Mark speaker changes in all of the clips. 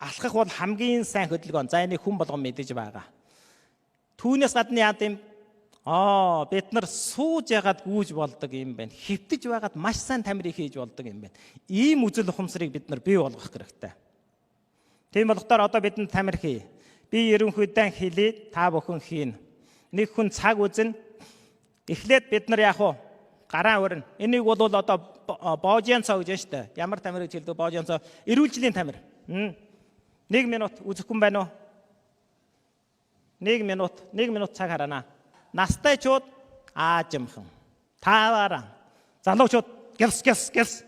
Speaker 1: Алхах бол хамгийн сайн хөдөлгөөн. За энийг хүн болгон мэдэж байгаа. Түүнээс гадна яа гэм бид нар сууж ягаад гүйж болдог юм байна. Хөвтөж байгаад маш сайн тамирыг хийж болдог юм байна. Ийм үзэл ухамсарыг бид нар бий болгох хэрэгтэй. Тийм болохоор одоо бид тамир хий. Би ерөнхийдөө хэлээ, та бүхэн хийн. Нэг хүн цаг үзэн эхлээд бид нар яах вэ? Гараа өрнө. Энийг бол одоо боожянцаа гэж штэ. Ямар тамир гэж хэлдэг боожянцаа? Эрүүл жилийн тамир. 1 минут үзэхгүй байна уу? 1 минут цаг харана. Настайчууд аажимхан. Таваараа. Залуучууд гэрс.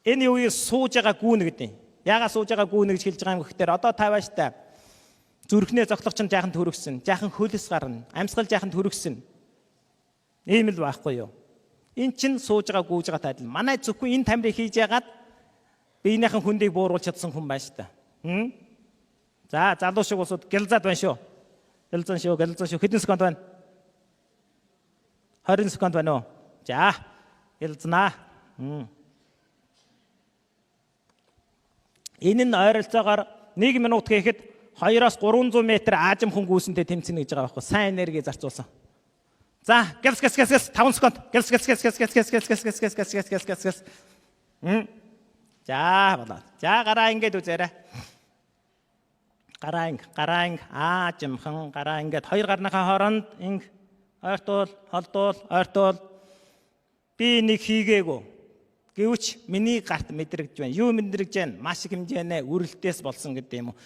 Speaker 1: Энэ юу сууж байгаа гүүн гэдэг. Яага сууж байгаа гүүн гэж хэлж байгаа юм гэхээр одоо тавааштай. Зүрхнээ зогтлох чинь жаахан төрөгсөн. Жаахан хөлс гарна. Амьсгал жаахан төрөгсөн. Ийм л байхгүй юу? Эн чин сууж байгаа гүүж байгаа адил. Манай зөвхөн энэ тамирыг хийж яагаад биенийхэн хүндийг бууруулж чадсан хүн байна шүү дээ. За залуу шиг усуд гэлзаад байна шүү. Гэлзэн шүү. Хэдэн секунд байна? 20 секунд байна уу? За гэлзнаа. Энэ нь ойролцоогоор 1 минут хийхэд 2-оос 300 м аажимхан гүйсэнтэй тэмцэнэ гэж байгаа байхгүй. Сайн энерги зарцуулсан. За гэлс 5 секунд. Гэлс. За болоо. За гараа ингээд үзээрэй. Гараа инг аажимхан гараа ингээд хоёр гарныхаа хооронд инг ойртуул би нэг хийгээгүй. Гэвч миний гарт мэдрэгдэж байна. Юу мэдрэгдэж байна? Маш их хэмжээний үрэлтээс болсон гэдэг юм уу?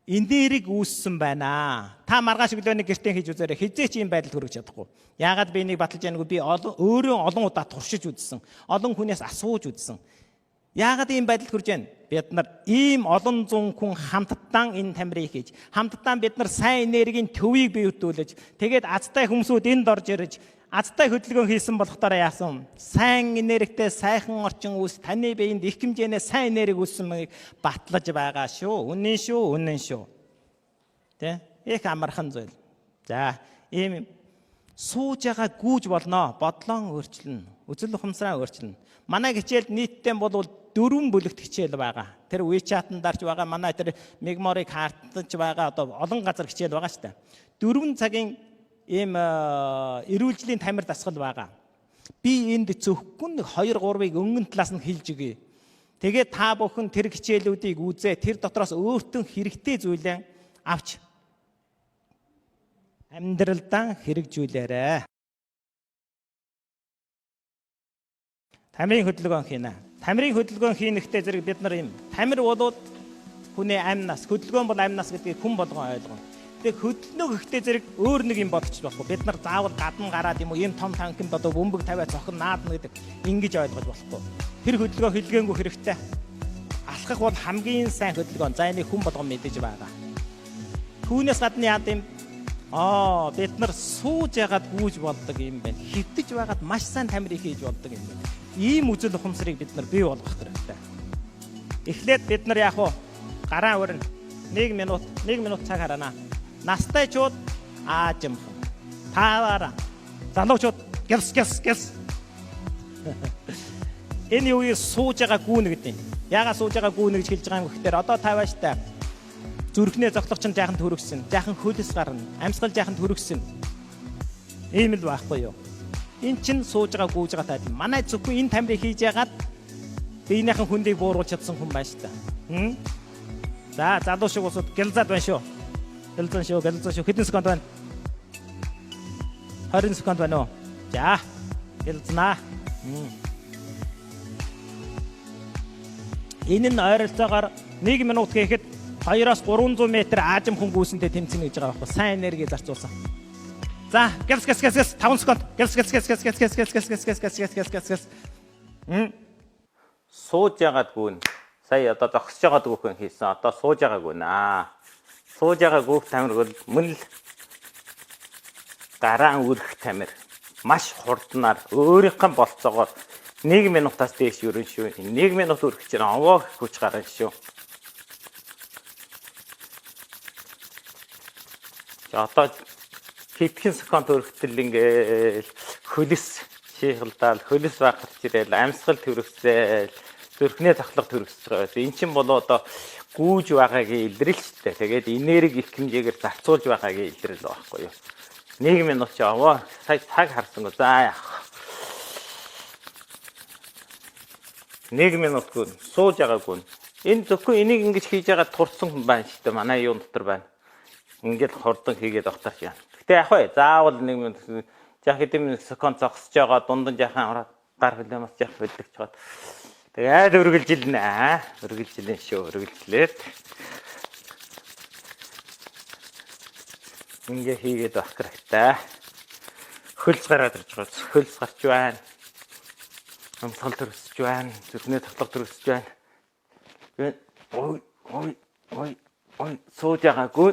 Speaker 1: Энерги үүссэн байна. Та маргааш өглөөний гэртээ хийж үзээрэй. Хизээч ийм байдал хүрэж чадахгүй. Яагаад би энийг баталж яанаггүй? Би өөрөө олон удаа туршиж үзсэн. Олон хүнээс асууж үзсэн. Яагаад ийм байдал хүрж байна? Бид нар ийм олон зуун хүн хамтдаа энэ тамирыг хийж, хамтдаа бид нар сайн энергийн төвийг биетүүлж, тэгээд азтай хүмүүсүүд энд орж ирж, азтай хөдөлгөөн хийсэн болохоор яасан? Сайн энергитэй сайхан орчин үүс, таны биед их хэмжээний сайн энерги үүссэнийг батлаж байгаа шүү. Үнэн шүү. Тэ? Их амархан зүйл. За, ийм сууж байгаа гүйж болно. Бодлон өөрчлөнө. Үзэл ухамсараа өөрчлөнө. Манай хичээлд нийтдээ бол 4 бүлэгт хичээл байгаа. Тэр WeChat-д дарж байгаа, манай тэр memory card-д байгаа, одоо олон газар хичээл байгаа шүү дээ. 4 цагийн ийм эрүүлжлийн тамир дасгал байгаа. Би энд зөвхөн 2-3-ыг өмнө талаас нь хэлж өгье. Тэгээд та бүхэн тэр хичээлүүдийг үзээ, тэр дотроос өөртөө хэрэгтэй зүйлээ авч амьдралдаа хэрэгжүүлээрэй. Тамирын хөдөлгөөн хийнэ. Тамирын хөдөлгөөн хийнэхдээ зэрэг бид нар юм. Тамир болоод хүний амь нас, хөдөлгөөн бол амь нас гэдгийг хүн болгон ойлгоно. Тэгээ хөдөлнө гэхдээ зэрэг өөр нэг юм бодчих болохгүй. Бид нар заавал гадна гараад юм уу, ийм том танкнд одоо бөмбөг тавиад цохин наадна гэдэг ингэж ойлгож болохгүй. Тэр хөдөлгөөн хөдөлгөөнгөө хэрэгтэй. Алхах бол хамгийн сайн хөдөлгөөн. За энийг хүн болгон мэдэж байгаа. Түүнээс гадна яа гэм бид нар сууж ягаад гүйж болдог юм байна. Хөвтөж байгаад маш сайн тамирыг хийж болдог юм байна. Ийм үзэл ухамсарыг бид нар бий болгох хэрэгтэй. Эхлээд бид нар яах вэ? Гараа өрнө. 1 минут цаг харана. Настайчууд аажимхан. Таваараа. Залуучууд гэрс. Энэ юу сууж байгаа гүүн гэдэг юм. Яагаад сууж байгаа гүүн гэж хэлж байгаа юм гэхээр одоо тавааштай. Зүрхнээ зогтлох чинь жаахан төрөгсөн. Жаахан хөлс гарна. Амьсгал жаахан төрөгсөн. Ийм л байхгүй юу? Энэ чинь сууж байгаа гүйж байгаа тал. Манай зөвхөн энэ тамирыг хийж ягаад биенийхэн хүндийг бууруулж чадсан хүн байна шүү дээ. За залуу шиг усуд гэлзаад байна шүү. Гэлзэн шүү. Хэдэн секунд байна? 20 секунд байна уу? За гэлзнаа. Энэ нь ойролцоогоор 1 минут хийхэд 2-оос 300 м аажимхан гүйсэнтэй тэмцэнэ гэж байгаа байхгүй. Сайн энерги зарцуулсан. За, гэлс 5 секунд. Гэлс. Сууж ягаад гүн. Сая одоо зогсож байгаа гүхэн хийсэн. Одоо сууж байгаа гүн. Сууж байгаа гүх тамир бол мөн л гараа үрэх тамир. Маш хурднаар өөрийнхөө болцоогоор 1 минутаас дээш өрөн шүү. 1 минут үрэх чинь овоо хүч гарна шүү. Одоо хэдхэн секунд өргөтөл ингээл хөлс шийхэлдаал хөлс багтж ирээл амьсгал төрөгсөөл зүрхнээ цахлах төрөсөж байгаа. Энэ чинь болоо одоо гүүж байгаагийн илрэл ч дээ. Тэгээд энерги их хэмжээгээр зарцуулж байгаагийн илрэл байхгүй юу. 1 минут ч аваа. Сая цаг харсан гоо. За яах. 1 минутгүй сууж байгаагүй. Энэ зөвхөн энийг ингэж хийж байгаа турцсан хүн байна шүү дээ. Манай юун дотор байна. Ингээд хордон хийгээд авахтар ч яа. Гэтэ яах вэ? Заавал 1 минут жах хэдэм секунд зогсож байгаа дундан жахан гар хөлөөмс жах бэлдэж чад. Тэгээд үргэлжилнэ. Үргэлжилнэ шүү. Үргэлжлээд. Ингээ хийгээд авах хэрэгтэй. Хөлс гараад ирж байгаа. Хөлс гарч байна. Амтгал төрөсөж байна. Зүрхнээ таглах төрөсөж байна. Ой сууж байгаагүй.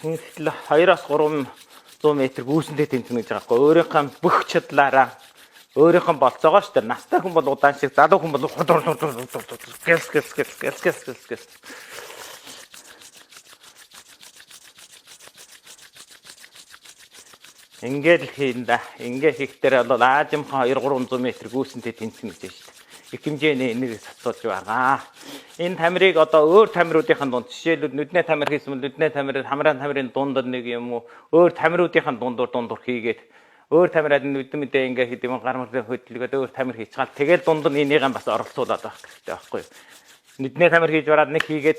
Speaker 1: Ингээл 2-300 м гүйсэндээ тэмцэнэ гэж байгаа байхгүй. Өөрийнхөө бүх чадлаараа өөрийнхөө болцоогоо ш тэр настай хүн бол удаан шиг залуу хүн бол гэл. Ингээд хийнда. Ингээд хийхдээ бол аажимхан 2-300 м гүйсэндээ тэмцэнэ гэж байна шүү дээ. Их хэмжээний энийг сатуулж байгаа. Энэ тамирыг одоо өөр тамируудын дунд жишээлбэл нүдний тамир хийсэн бол нүдний тамир, хамраан тамирын дунд нэг юм уу өөр тамируудын дундуур хийгээд өөр тамираад нүдэн мэдээ ингээ хийдэг юм гар мөрөөр хөдөлгөөд өөр тамир хийчихвал тэгэл дунд нь энийгээ бас оролцуулаад байх хэрэгтэй байхгүй юу. Нүдний тамир хийж бараад нэг хийгээд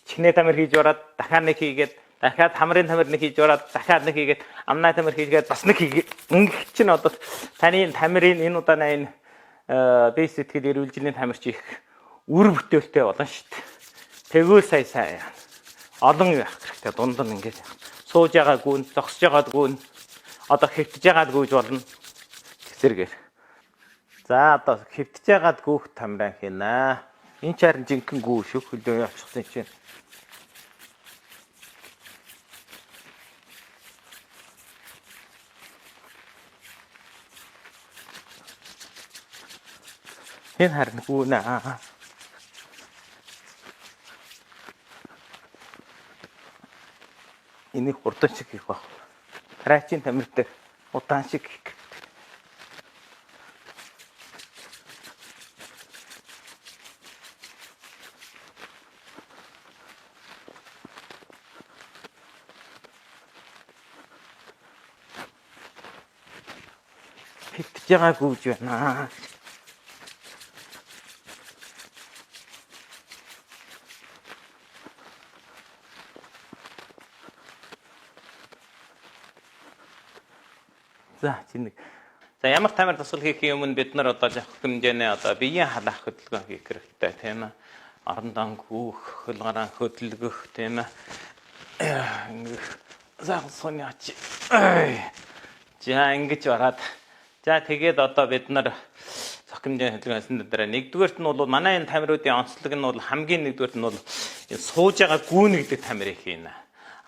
Speaker 1: чихний тамир хийж бараад дахиад нэг хийгээд дахиад хамрын тамир нэг хийж бараад дахиад нэг хийгээд амнай тамир хийгээд бас нэг хийгээд ингээд чинь одоо таны тамирын энэ удаанаа энэ бие сэтгэл эрүүл мэндийн тамирч их үр бүтээлтэй болно шүү дээ. Тэгвэл сайн олон явах хэрэгтэй. Дунд нь ингээд сууж байгаагүй, зогсож байгаагүй, одоо хэвтэж байгаагүй болно. Тэсэргээр. За одоо хэвтэж байгаагүй тамираа хийнэ. Энэ ч харин жинхэнэ гүү шүү. Хөлөө явчихсан чинь. Энэ харин гүү наа. Энийг хурдан шиг хийх баг. Хараачин тамир дээр удаан шиг хийх. Хитж байгаа гүйж байна. За чинэг. За ямар тамир тасгал хийхийн өмнө бид нар одоо жах хэмжээний одоо биеийн халаах хөдөлгөөн хийх хэрэгтэй тийм ээ. Орондан гүөх, хөл гараан хөдөлгөх тийм ээ. За сониач. За ингэж ороод. За тэгээд одоо бид нар зах хэмжээний хөдөлгөөнсөн дээр нэгдүгээрт нь бол манай энэ тамируудын онцлог нь бол хамгийн нэгдүгээрт нь бол энэ сууж байгаа гүүн гэдэг тамирыг хийнэ.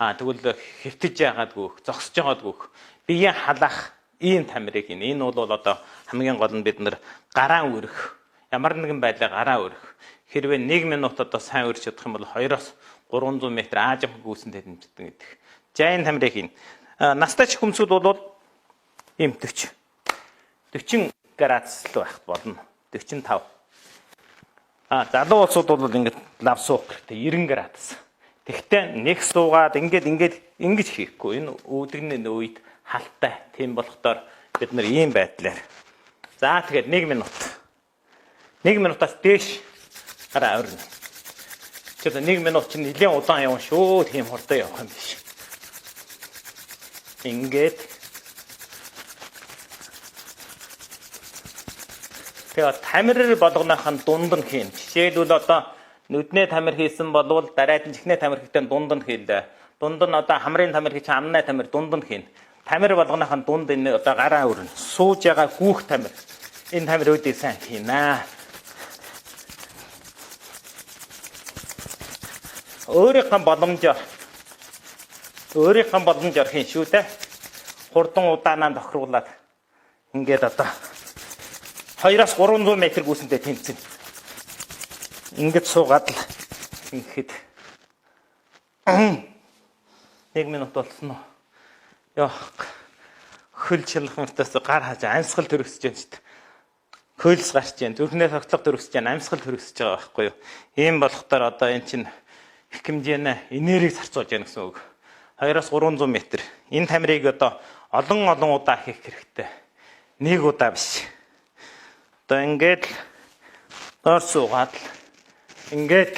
Speaker 1: Тэгвэл хэвтэж яагаад гүөх, зогсож яагаад гүөх, биеийн халаах ийм тамирыг хийнэ. Энэ бол одоо хамгийн гол нь бид нар гараа өрөх. Ямар нэгэн байдлаар гараа өрөх. Хэрвээ 1 минут одоо сайн өрч чадах юм бол 200-300 м аажим гүйсэнтэй тэмцдэг гэдэг. За энэ тамирыг хийнэ. Настай ч хүмсүүд бол ийм 40 градус л байх болно. 45. Залуу улсууд бол ингээд лав суух хэрэгтэй 90 градус. Тэгтээ нэг суугаад ингэж хийхгүй. Энэ үүдгний үед халтай. Тийм болохдоор бид нар ийм байдлаар. За тэгээд 1 минут. 1 минутаас дээш гараа орно. Тэгэхээр 1 минут чинь нэлээд удаан явна шүү. Тийм хурдан явах юм биш. Ингээд. Тэгээд тамирын болгоныхын дунд нь хийн. Жишээлбэл одоо нүдний тамир хийсэн болвол дараад нь чихний тамир хийхдээ дунд нь хийлээ. Дунд нь одоо хамрын тамир хийж амнай тамир дунд нь хийн. Тамир болгоныхын дунд энэ одоо гараа өрнө. Сууж байгаа гүүх тамир. Энэ тамируудыг сайн хийнэ. Өөрийнхөө боломжоор хийн шүү дээ. Хурдан удаанаа тохируулаад ингээд одоо 200-300 м гүйсэнтэй тэмцэн. Ингээд суугаад л ингээд 1 минут болсон уу? Яах. Хөл чилхмтаас гар хаж амьсгал төрөсөж байна шүү дээ. хөлс гарч जैन. Зүрхнээ тогтлого төрөсөж जैन. Амьсгал төрөсөж байгаа байхгүй юу? Ийм болохдоор одоо эн чинь их хэмжээний энерги зарцуулж яах гэсэн үг. 200-300 м. Энэ тамирыг одоо олон удаа хийх хэрэгтэй. Нэг удаа биш. Одоо ингээд доор суугаад ингээд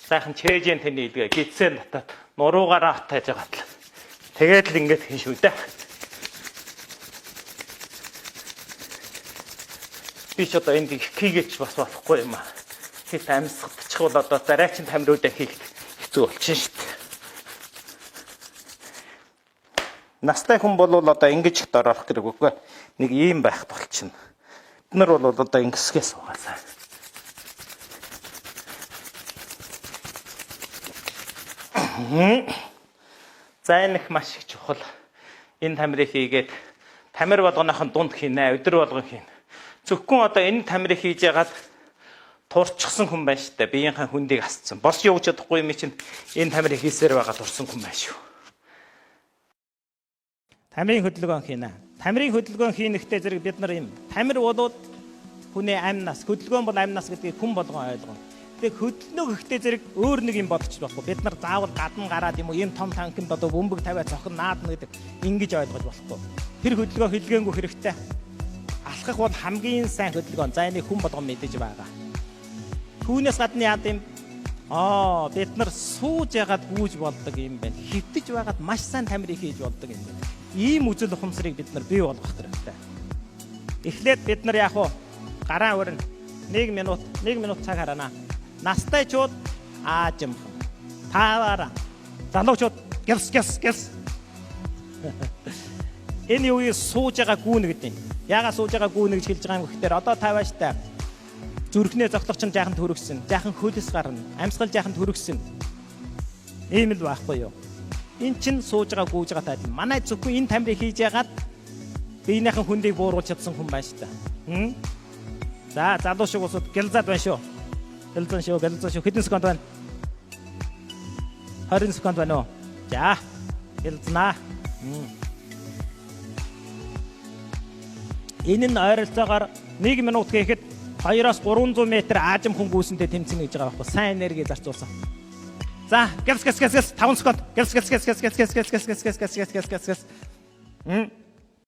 Speaker 1: сайхан чэйжэн тэний илгээ гидсэн татаад нуруугаараа тааж байгаа тал. Тэгээд л ингээд хийн шүү дээ. Би ч одоо энд хийгээч бас болохгүй юм аа. Хит амьсгалчих бол одоо дараагийн тамируудаа хийх хэцүү болчихно шүү дээ. Настай хүн бол одоо ингэж их дорох хэрэг үгүй. Нэг ийм байх болчихно. Бид нар бол одоо ингэсгээс угаасаа. За энэ их маш их чухал. Энэ тамирыг хийгээд тамир болгоныхын дунд хийнэ, өдөр болгон хийнэ. Зөвхөн одоо энэ тамирыг хийж ягаад турчсан хүн байна шүү дээ. Биеийнхээ хүндийг асцсан. Бос явж чадахгүй юм чинь энэ тамирыг хийсээр байгаа турсан хүн байна шүү. Тамирын хөдөлгөөн хийнэ. Тамирын хөдөлгөөн хийнэхдээ зэрэг бид нар юм. Тамир болоод хүний амь нас, хөдөлгөөн бол амь нас гэдгийг хүн болгон ойлгоно. Тэгээ хөдөлнө гэхдээ зэрэг өөр нэг юм бодчих болохгүй. Бид нар заавал гадна гараад юм уу, ийм том танкинд одоо бөмбөг тавиад цохин наадна гэдэг ингэж ойлгож болохгүй. Тэр хөдөлгөөн хэлгээнгүй хэрэгтэй. Алхах бол хамгийн сайн хөдөлгөөн. За энийг хүн болгон мэдэж байгаа. Түүнээс гадна яад юм? Бид нар сууж ягаад гүйж болдог юм байна. Хөвтөж байгаад маш сайн тамирыг хийж болдог юм байна. Ийм үзэл ухамсарыг бид нар бий болгох хэрэгтэй. Эхлээд бид нар яг уу гараа өрнө. 1 минут цаг хараана. Настайчууд аажимхан. Таваараа. Залуучууд гялс. Энэ юу сууж байгаа гүүнэ гэдэг юм. Яагаад сууж байгаа гүүнэ гэж хэлж байгаа юм гэхээр одоо тавааштай зүрхнээ зогтлох чинь жаахан төрөгсөн. Жаахан хөлс гарна. Амьсгал жаахан төрөгсөн. Ийм л байхгүй юу? Эн чин сууж байгаа гүйж байгаа тал. Манай зөвхөн энэ тамирыг хийж ягаад биенийхэн хүндийг бууруулж чадсан хүн байна шүү дээ. За залуу шиг усуд гэлзаад байна шүү. Гэлзэн шүү. Хэдэн секунд байна? 20 секунд байна уу? За гэлзнаа. Энэ нь ойролцоогоор 1 минут гэхэд 200-300 м аажим хүн гүйсэндээ тэмцэнэ гэж байгаа байхгүй. Сайн энерги зарцуулсан. За гэлс 5 секунд. Гэлс.